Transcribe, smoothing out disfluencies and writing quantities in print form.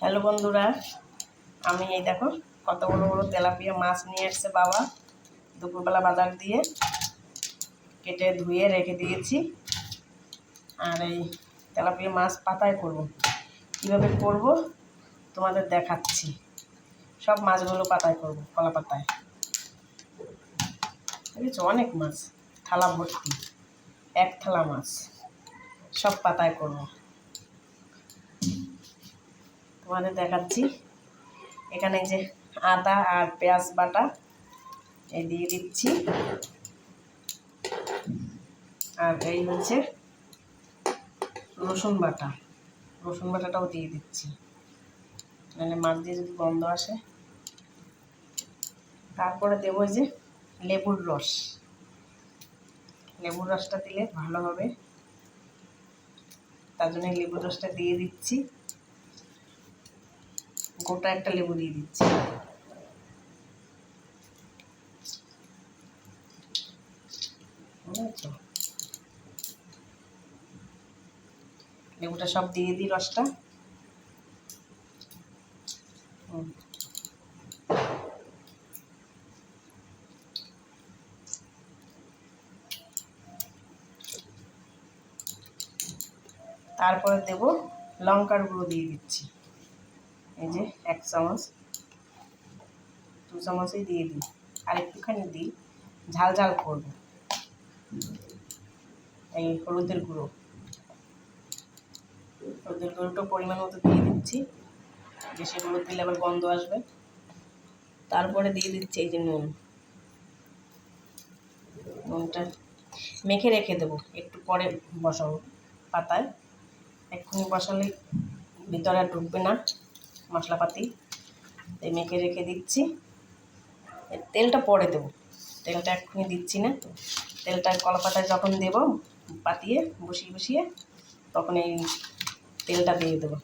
Hello বন্ধুরা, আমি এই দেখো কত বড় বড় তেলাপিয়া মাছ নিয়ে এসেছে বাবা দুপুরবেলা বাজার দিয়ে। কেটে ধুয়ে রেখে দিয়েছি। আর এই তেলাপিয়া মাছ পাতায় করব, কীভাবে করব তোমাদের দেখাচ্ছি। সব মাছগুলো পাতায় করব, কলা পাতায়। বুঝেছো, অনেক মাছ, থালা ভর্তি, এক থালা মাছ, সব পাতায় করব, তোমাদের দেখাচ্ছি। এখানে যে আদা আর পেঁয়াজ বাটা এই দিয়ে দিচ্ছি, আর এই হচ্ছে রসুন বাটাটাও দিয়ে দিচ্ছি, মানে মাছ দিয়ে যদি গন্ধ আসে। তারপরে দেবো যে লেবুর রসটা দিলে ভালো হবে, তার জন্য লেবুর রসটা দিয়ে দিচ্ছি। গোটা একটা লেবু দিয়ে দিচ্ছি। বুঝেছো, লেবুটা সব দিয়ে দিই রসটা। তারপরে দেব লঙ্কার গুঁড়ো দিয়ে দিচ্ছি, এই যে 1 চামচ, 2 চামচই দিয়ে দিই, আর একটুখানি দিই, ঝাল ঝাল করবো। এই হলুদের গুঁড়োটা পরিমাণ মতো দিয়ে দিচ্ছি, বেশি হলুদ দিলে আবার গন্ধ আসবে। তারপরে দিয়ে দিচ্ছি এই যে নুনটা মেখে রেখে দেবো, একটু পরে বসাবো পাতায়। এক্ষুনি বসালে ভিতরে আর ঢুকবে না মশলাপাতি, তাই মেখে রেখে দিচ্ছি। তেলটা পরে দেবো, তেলটা এক্ষুনি দিচ্ছি না। তেলটা কলা পাতায় যখন দেবো পাতিয়ে বসিয়ে তখন এই তেলটা দিয়ে দেবো।